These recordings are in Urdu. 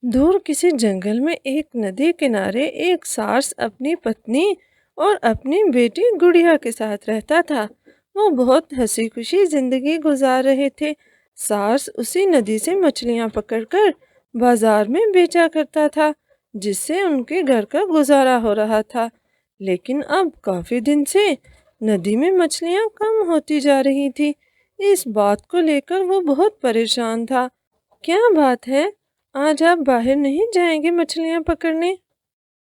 دور کسی جنگل میں ایک ندی کنارے ایک سارس اپنی پتنی اور اپنی بیٹی گڑیا کے ساتھ رہتا تھا۔ وہ بہت ہنسی خوشی زندگی گزار رہے تھے۔ سارس اسی ندی سے مچھلیاں پکڑ کر بازار میں بیچا کرتا تھا، جس سے ان کے گھر کا گزارا ہو رہا تھا۔ لیکن اب کافی دن سے ندی میں مچھلیاں کم ہوتی جا رہی تھی۔ اس بات کو لے کر وہ بہت پریشان تھا۔ کیا بات ہے، آج آپ باہر نہیں جائیں گے مچھلیاں پکڑنے؟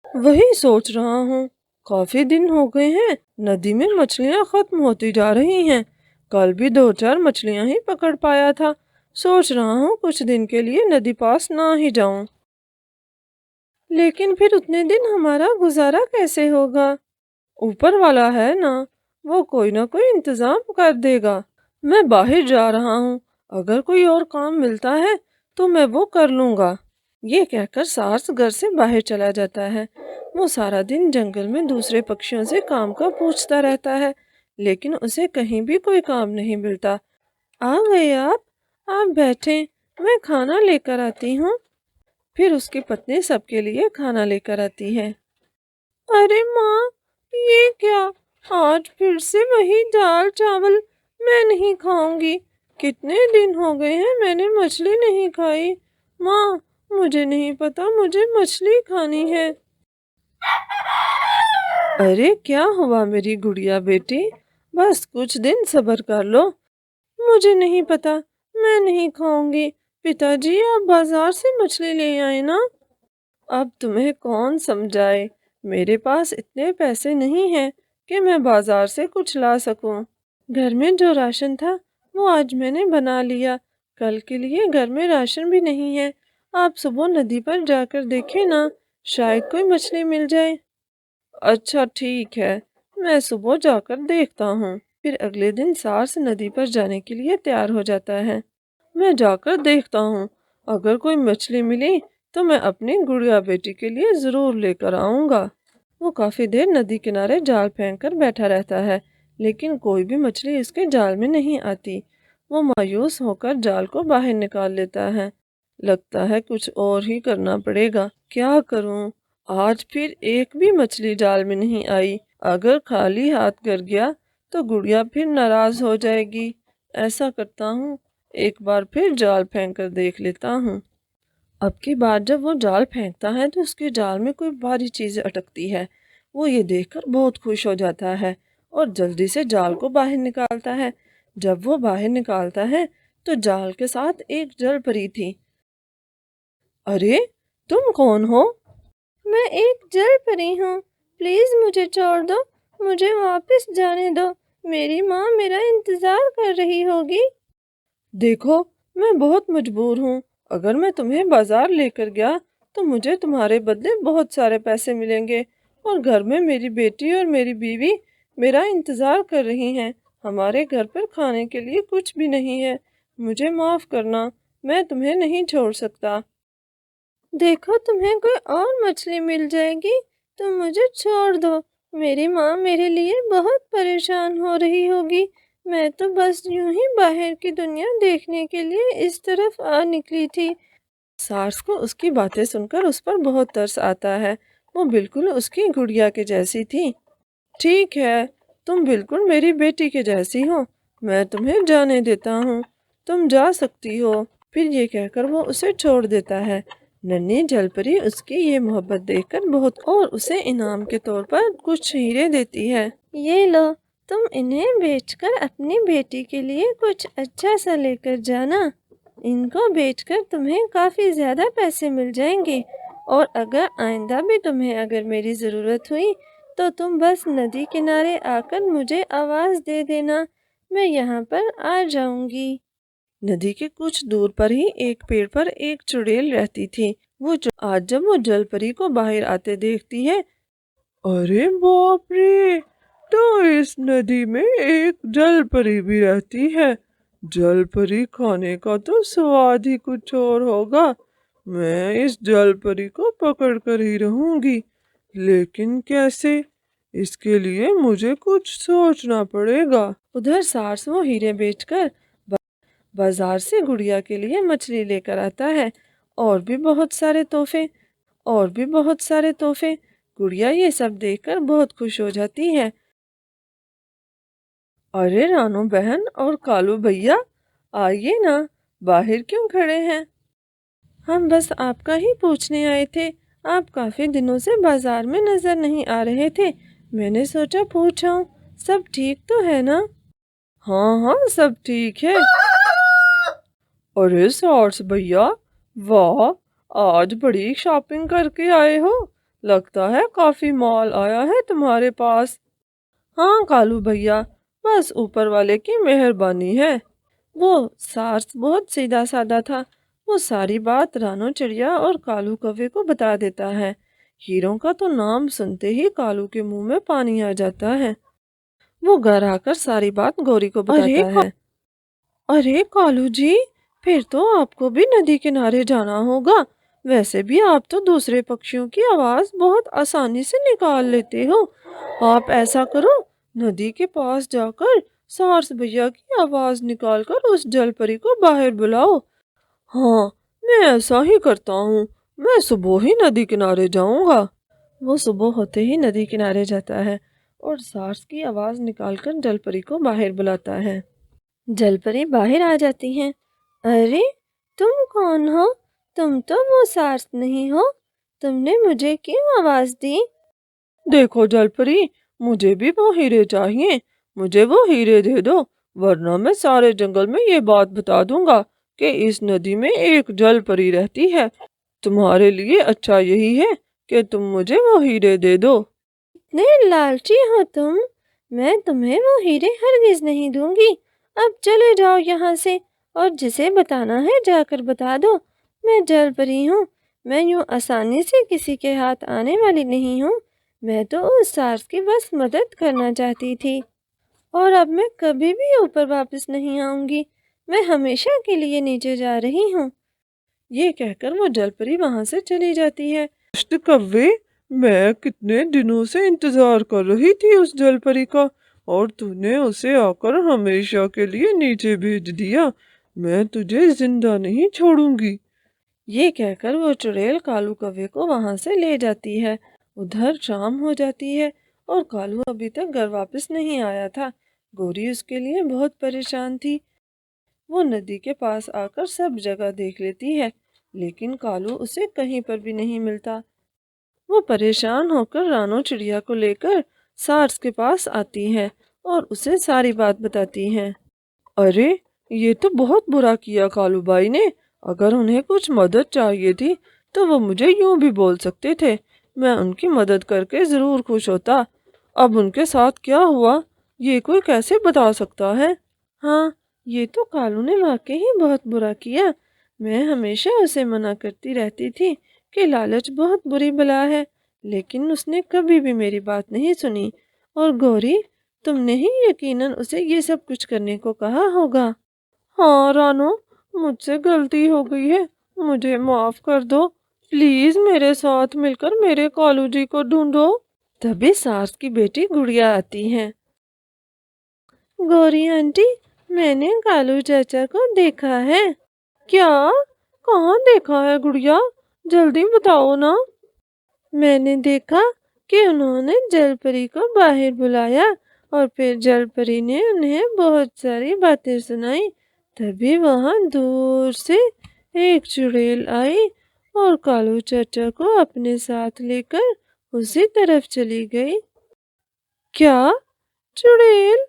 وہی سوچ رہا ہوں، کافی دن ہو گئے ہیں ندی میں مچھلیاں ختم ہوتی جا رہی ہیں۔ کل بھی 2-4 مچھلیاں ہی پکڑ پایا تھا۔ سوچ رہا ہوں کچھ دن کے لیے ندی پاس نہ ہی جاؤں۔ لیکن پھر اتنے دن ہمارا گزارا کیسے ہوگا؟ اوپر والا ہے نا، وہ کوئی نہ کوئی انتظام کر دے گا۔ میں باہر جا رہا ہوں، اگر کوئی اور کام ملتا ہے تو میں وہ کر لوں گا۔ یہ کہہ کر سارس گھر سے باہر چلا جاتا ہے۔ وہ سارا دن جنگل میں دوسرے پکشیوں سے کام کا پوچھتا رہتا ہے، لیکن اسے کہیں بھی کوئی کام نہیں ملتا۔ آ گئے آپ بیٹھیں، میں کھانا لے کر آتی ہوں۔ پھر اس کی پتنی سب کے لیے کھانا لے کر آتی ہے۔ ارے ماں، یہ کیا؟ آج پھر سے وہی دال چاول؟ میں نہیں کھاؤں گی۔ کتنے دن ہو گئے ہیں میں نے مچھلی نہیں کھائی۔ ماں، مجھے نہیں پتا مجھے مچھلی کھانی ہے۔ ارے کیا ہوا میری گڑیا بیٹی؟ بس کچھ دن صبر کر لو۔ مجھے نہیں پتا، میں نہیں کھاؤں گی۔ پتا جی آپ بازار سے مچھلی لے آئے نا۔ اب تمہیں کون سمجھائے، میرے پاس اتنے پیسے نہیں ہیں کہ میں بازار سے کچھ لا سکوں۔ گھر میں جو راشن تھا وہ آج میں نے بنا لیا، کل کے لیے گھر میں راشن بھی نہیں ہے۔ آپ صبح ندی پر جا کر دیکھیں نا، شاید کوئی مچھلی مل جائے۔ اچھا ٹھیک ہے، میں صبح جا کر دیکھتا ہوں۔ پھر اگلے دن سارس ندی پر جانے کے لیے تیار ہو جاتا ہے۔ میں جا کر دیکھتا ہوں، اگر کوئی مچھلی ملی تو میں اپنی گڑیا بیٹی کے لیے ضرور لے کر آؤں گا۔ وہ کافی دیر ندی کنارے جال پھینک کر بیٹھا رہتا ہے، لیکن کوئی بھی مچھلی اس کے جال میں نہیں آتی۔ وہ مایوس ہو کر جال کو باہر نکال لیتا ہے۔ لگتا ہے کچھ اور ہی کرنا پڑے گا۔ کیا کروں؟ آج پھر ایک بھی مچھلی جال میں نہیں آئی۔ اگر خالی ہاتھ گھر گیا تو گڑیا پھر ناراض ہو جائے گی۔ ایسا کرتا ہوں، ایک بار پھر جال پھینک کر دیکھ لیتا ہوں۔ اب کی بار جب وہ جال پھینکتا ہے تو اس کے جال میں کوئی بھاری چیز اٹکتی ہے۔ وہ یہ دیکھ کر بہت خوش ہو جاتا ہے اور جلدی سے جال کو باہر نکالتا ہے۔ جب وہ باہر نکالتا ہے تو جال کے ساتھ ایک جل پری تھی۔ ارے تم کون ہو؟ میں ایک جل پری ہوں، پلیز مجھے چھوڑ دو، مجھے واپس جانے دو، میری ماں میرا انتظار کر رہی ہوگی۔ دیکھو میں بہت مجبور ہوں، اگر میں تمہیں بازار لے کر گیا تو مجھے تمہارے بدلے بہت سارے پیسے ملیں گے، اور گھر میں میری بیٹی اور میری بیوی میرا انتظار کر رہی ہیں۔ ہمارے گھر پر کھانے کے لیے کچھ بھی نہیں ہے، مجھے معاف کرنا، میں تمہیں نہیں چھوڑ سکتا۔ دیکھو تمہیں کوئی اور مچھلی مل جائے گی تو مجھے چھوڑ دو، میری ماں میرے لیے بہت پریشان ہو رہی ہوگی۔ میں تو بس یوں ہی باہر کی دنیا دیکھنے کے لیے اس طرف آ نکلی تھی۔ سارس کو اس کی باتیں سن کر اس پر بہت ترس آتا ہے۔ وہ بالکل اس کی گڑیا کے جیسی تھی۔ ٹھیک ہے، تم بالکل میری بیٹی کے جیسی ہو، میں تمہیں جانے دیتا ہوں، تم جا سکتی ہو۔ پھر یہ کہہ کر وہ اسے چھوڑ دیتا ہے۔ ننھی جل پری اس کی یہ محبت دیکھ کر بہت اور اسے انعام کے طور پر کچھ ہیرے دیتی ہے۔ یہ لو، تم انہیں بیچ کر اپنی بیٹی کے لیے کچھ اچھا سا لے کر جانا۔ ان کو بیچ کر تمہیں کافی زیادہ پیسے مل جائیں گے، اور اگر آئندہ بھی تمہیں اگر میری ضرورت ہوئی تو تم بس ندی کنارے آ کر مجھے آواز دے دینا، میں یہاں پر آ جاؤں گی۔ ندی کے کچھ دور پر ہی ایک پیڑ پر ایک چڑیل رہتی تھی۔ آج جب وہ جل پری کو باہر آتے دیکھتی ہے، ارے باپ رے، تو اس ندی میں ایک جل پری بھی رہتی ہے۔ جل پری کھانے کا تو سواد ہی کچھ اور ہوگا۔ میں اس جل پری کو پکڑ کر ہی رہوں گی، لیکن کیسے؟ اس کے لیے مجھے کچھ سوچنا پڑے گا۔ ادھر سارس وہ ہیرے بیچ کر بازار سے گڑیا کے لیے مچھلی لے کر آتا ہے اور بھی بہت سارے تحفے، اور بھی بہت سارے تحفے۔ گڑیا یہ سب دیکھ کر بہت خوش ہو جاتی ہے۔ ارے رانو بہن اور کالو بھیا، آئیے نا، باہر کیوں کھڑے ہیں؟ ہم بس آپ کا ہی پوچھنے آئے تھے، آپ کافی دنوں سے بازار میں نظر نہیں آ رہے تھے، میں نے سوچا پوچھاؤں، سب ٹھیک تو ہے نا؟ ہاں ہاں سب ٹھیک ہے۔ ارے سارس بھیا، واہ، آج بڑی شاپنگ کر کے آئے ہو، لگتا ہے کافی مال آیا ہے تمہارے پاس۔ ہاں کالو بھیا، بس اوپر والے کی مہربانی ہے۔ وہ سارس بہت سیدھا سادہ تھا، وہ ساری بات رانو چڑیا اور کالو کوے کو بتا دیتا ہے۔ ہیروں کا تو نام سنتے ہی کالو کے منہ میں پانی آ جاتا ہے۔ وہ گھر آ کر ساری بات گوری کو بتاتا ہے۔ ارے کالو جی، پھر تو آپ کو بھی ندی کنارے جانا ہوگا، ویسے بھی آپ تو دوسرے پکشیوں کی آواز بہت آسانی سے نکال لیتے ہو۔ آپ ایسا کرو، ندی کے پاس جا کر سارس بھیا کی آواز نکال کر اس جل پری کو باہر بلاؤ۔ ہاں، میں ایسا ہی کرتا ہوں، میں صبح ہی ندی کنارے جاؤں گا۔ وہ صبح ہوتے ہی ندی کنارے جاتا ہے اور سارس کی آواز نکال کر جل پری کو باہر بلاتا ہے۔ جل پری باہر آ جاتی ہیں۔ ارے تم کون ہو؟ تم تو وہ سارس نہیں ہو، تم نے مجھے کیوں آواز دی؟ دیکھو جل پری، مجھے بھی وہ ہیرے چاہیے، مجھے وہ ہیرے دے دو، ورنہ میں سارے جنگل میں یہ بات بتا دوں گا کہ اس ندی میں ایک جل پری رہتی ہے۔ تمہارے لیے اچھا یہی ہے کہ تم مجھے وہ ہیرے دے دو۔ اتنے لالچی ہو تم، میں تمہیں وہ ہیرے ہرگز نہیں دوں گی۔ اب چلے جاؤ یہاں سے، اور جسے بتانا ہے جا کر بتا دو۔ میں جل پری ہوں، میں یوں آسانی سے کسی کے ہاتھ آنے والی نہیں ہوں، میں تو اس سارس کی بس مدد کرنا چاہتی تھی، اور اب میں کبھی بھی اوپر واپس نہیں آؤں گی، میں ہمیشہ کے لیے نیچے جا رہی ہوں۔ یہ کہہ کر وہ جل پری وہاں سے چلی جاتی ہے۔ کوے، میں کتنے دنوں سے انتظار کر رہی تھی اس جل پری کا، اور تو نے اسے آ کر ہمیشہ کے لیے نیچے بھیج دیا، میں تجھے زندہ نہیں چھوڑوں گی۔ یہ کہہ کر وہ چڑیل کالو کوے کو وہاں سے لے جاتی ہے۔ ادھر شام ہو جاتی ہے اور کالو ابھی تک گھر واپس نہیں آیا تھا۔ گوری اس کے لیے بہت پریشان تھی۔ وہ ندی کے پاس آ کر سب جگہ دیکھ لیتی ہے، لیکن کالو اسے کہیں پر بھی نہیں ملتا۔ وہ پریشان ہو کر رانو چڑیا کو لے کر سارس کے پاس آتی ہے اور اسے ساری بات بتاتی ہے۔ ارے یہ تو بہت برا کیا کالو بھائی نے، اگر انہیں کچھ مدد چاہیے تھی تو وہ مجھے یوں بھی بول سکتے تھے، میں ان کی مدد کر کے ضرور خوش ہوتا۔ اب ان کے ساتھ کیا ہوا یہ کوئی کیسے بتا سکتا ہے؟ ہاں، یہ تو کالو نے واقعی بہت برا کیا، میں ہمیشہ اسے منع کرتی رہتی تھی کہ لالچ بہت بری بلا ہے، لیکن اس نے کبھی بھی میری بات نہیں سنی۔ اور گوری، تم نے ہی یقیناً اسے یہ سب کچھ کرنے کو کہا ہوگا۔ ہاں رانو، مجھ سے غلطی ہو گئی ہے، مجھے معاف کر دو، پلیز میرے ساتھ مل کر میرے کالو جی کو ڈھونڈو۔ تبھی سارس کی بیٹی گڑیا آتی ہے۔ گوری آنٹی، میں نے کالو چاچا کو دیکھا ہے۔ کیا؟ کہاں دیکھا ہے گڑیا؟ جلدی بتاؤ نا۔ میں نے دیکھا کہ انہوں نے جل پری کو باہر بلایا اور پھر جل پری نے انہیں بہت ساری باتیں سنائی، تبھی وہاں دور سے ایک چڑیل آئی اور کالو چاچا کو اپنے ساتھ لے کر اسی طرف چلی گئی۔ کیا؟ چڑیل؟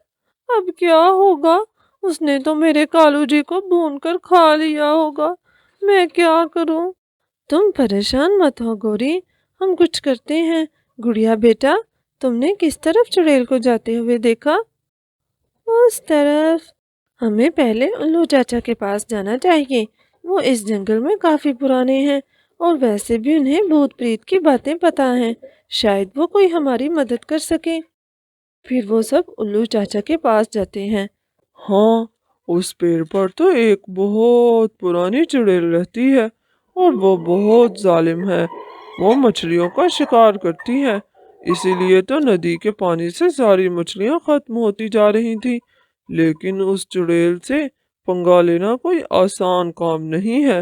اب کیا ہوگا؟ اس نے تو میرے کالو جی کو بھون کر کھا لیا ہوگا، میں کیا کروں؟ تم پریشان مت ہو گوری، ہم کچھ کرتے ہیں۔ گڑیا بیٹا، تم نے کس طرف چڑیل کو جاتے ہوئے دیکھا؟ اس طرف۔ ہمیں پہلے الو چاچا کے پاس جانا چاہیے، وہ اس جنگل میں کافی پرانے ہیں اور ویسے بھی انہیں بھوت پریت کی باتیں پتہ ہیں، شاید وہ کوئی ہماری مدد کر سکے۔ پھر وہ سب الو چاچا کے پاس جاتے ہیں۔ ہاں، اس پیڑ پر تو ایک بہت پرانی چڑیل رہتی ہے اور وہ بہت ظالم ہے، وہ مچھلیوں کا شکار کرتی ہے، اسی لیے تو ندی کے پانی سے ساری مچھلیاں ختم ہوتی جا رہی تھی، لیکن اس چڑیل سے پنگا لینا کوئی آسان کام نہیں ہے۔